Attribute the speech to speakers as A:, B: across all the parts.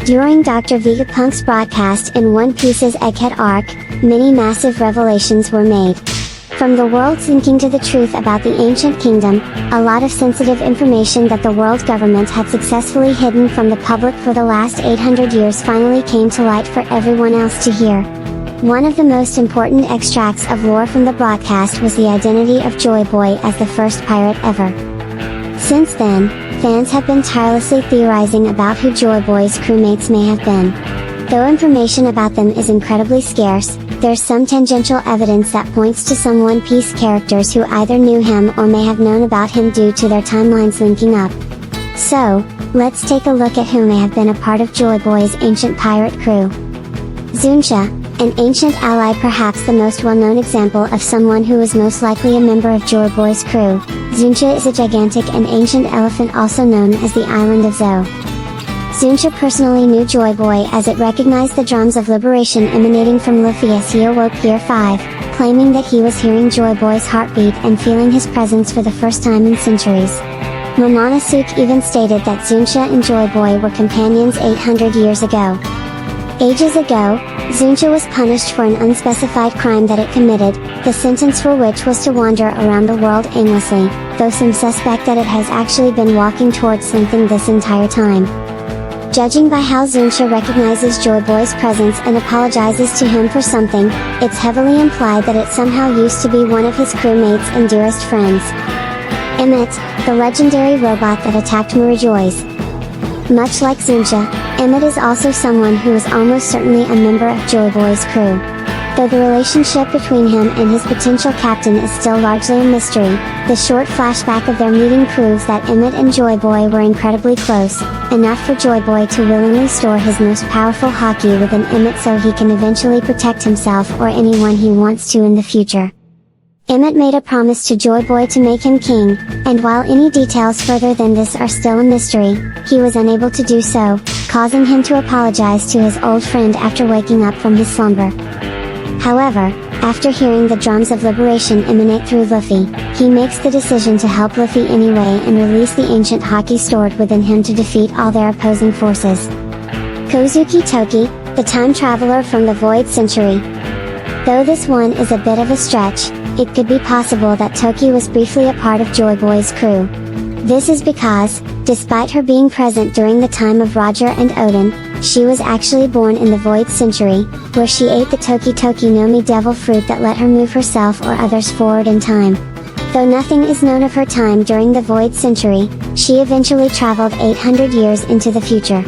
A: During Dr. Vegapunk's broadcast in One Piece's Egghead arc, many massive revelations were made. From the world sinking to the truth about the ancient kingdom, a lot of sensitive information that the world government had successfully hidden from the public for the last 800 years finally came to light for everyone else to hear. One of the most important extracts of lore from the broadcast was the identity of Joyboy as the first pirate ever. Since then, fans have been tirelessly theorizing about who Joyboy's crewmates may have been. Though information about them is incredibly scarce, there's some tangential evidence that points to some One Piece characters who either knew him or may have known about him due to their timelines linking up. So, let's take a look at who may have been a part of Joyboy's ancient pirate crew. Zunsha, an ancient ally, perhaps the most well-known example of someone who was most likely a member of Joyboy's crew. Zunsha is a gigantic and ancient elephant also known as the Island of Zo. Zunsha personally knew Joyboy as it recognized the drums of liberation emanating from Luffy as he awoke Year 5, claiming that he was hearing Joyboy's heartbeat and feeling his presence for the first time in centuries. Momonosuke even stated that Zunsha and Joyboy were companions 800 years ago. Ages ago, Zunsha was punished for an unspecified crime that it committed, the sentence for which was to wander around the world aimlessly, though some suspect that it has actually been walking towards something this entire time. Judging by how Zunsha recognizes Joyboy's presence and apologizes to him for something, it's heavily implied that it somehow used to be one of his crewmates and dearest friends. Emmett, the legendary robot that attacked Murajoy's. Much like Zunsha, Emmett is also someone who is almost certainly a member of Joyboy's crew. Though the relationship between him and his potential captain is still largely a mystery, the short flashback of their meeting proves that Emmett and Joyboy were incredibly close, enough for Joyboy to willingly store his most powerful haki within Emmett so he can eventually protect himself or anyone he wants to in the future. Emmett made a promise to Joyboy to make him king, and while any details further than this are still a mystery, he was unable to do so, causing him to apologize to his old friend after waking up from his slumber. However, after hearing the drums of liberation emanate through Luffy, he makes the decision to help Luffy anyway and release the ancient haki stored within him to defeat all their opposing forces. Kozuki Toki, the time traveler from the Void Century. Though this one is a bit of a stretch, it could be possible that Toki was briefly a part of Joyboy's crew. This is because, despite her being present during the time of Roger and Odin, she was actually born in the Void Century, where she ate the Toki Toki no Mi devil fruit that let her move herself or others forward in time. Though nothing is known of her time during the Void Century, she eventually traveled 800 years into the future.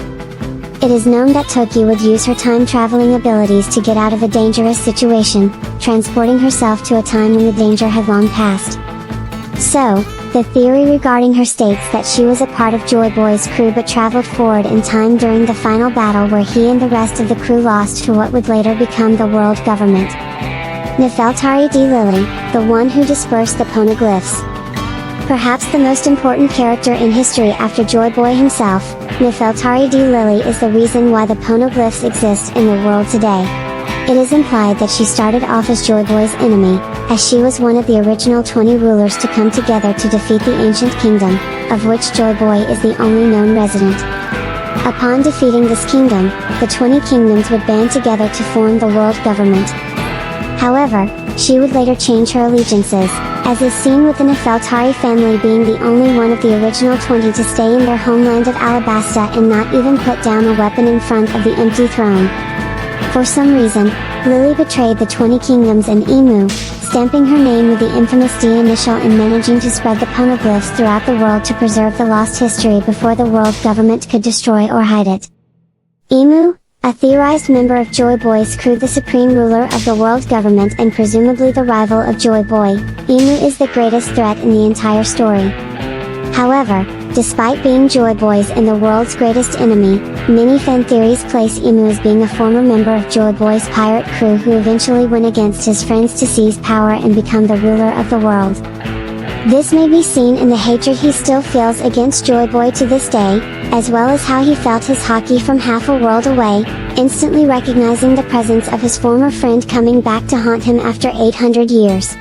A: It is known that Toki would use her time-traveling abilities to get out of a dangerous situation, transporting herself to a time when the danger had long passed. So, the theory regarding her states that she was a part of Joyboy's crew but traveled forward in time during the final battle where he and the rest of the crew lost to what would later become the world government. Nefeltari D. Lily, the one who dispersed the poneglyphs. Perhaps the most important character in history after Joyboy himself, Nefeltari D. Lily is the reason why the poneglyphs exist in the world today. It is implied that she started off as Joyboy's enemy, as she was one of the original 20 rulers to come together to defeat the ancient kingdom, of which Joyboy is the only known resident. Upon defeating this kingdom, the 20 kingdoms would band together to form the world government. However, she would later change her allegiances, as is seen with the Nefeltari family being the only one of the original 20 to stay in their homeland of Alabasta and not even put down a weapon in front of the empty throne. For some reason, Lily betrayed the 20 kingdoms and Emu, stamping her name with the infamous D initial and managing to spread the poneglyphs throughout the world to preserve the lost history before the world government could destroy or hide it. Emu, a theorized member of Joyboy's crew, the supreme ruler of the world government and presumably the rival of Joyboy, Emu is the greatest threat in the entire story. However, despite being Joyboy's and the world's greatest enemy, many fan theories place Emu as being a former member of Joyboy's pirate crew who eventually went against his friends to seize power and become the ruler of the world. This may be seen in the hatred he still feels against Joyboy to this day, as well as how he felt his haki from half a world away, instantly recognizing the presence of his former friend coming back to haunt him after 800 years.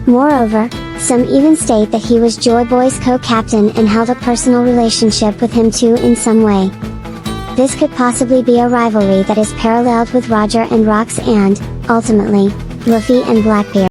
A: Moreover, some even state that he was Joyboy's co-captain and held a personal relationship with him too in some way. This could possibly be a rivalry that is paralleled with Roger and Rox and, ultimately, Luffy and Blackbeard.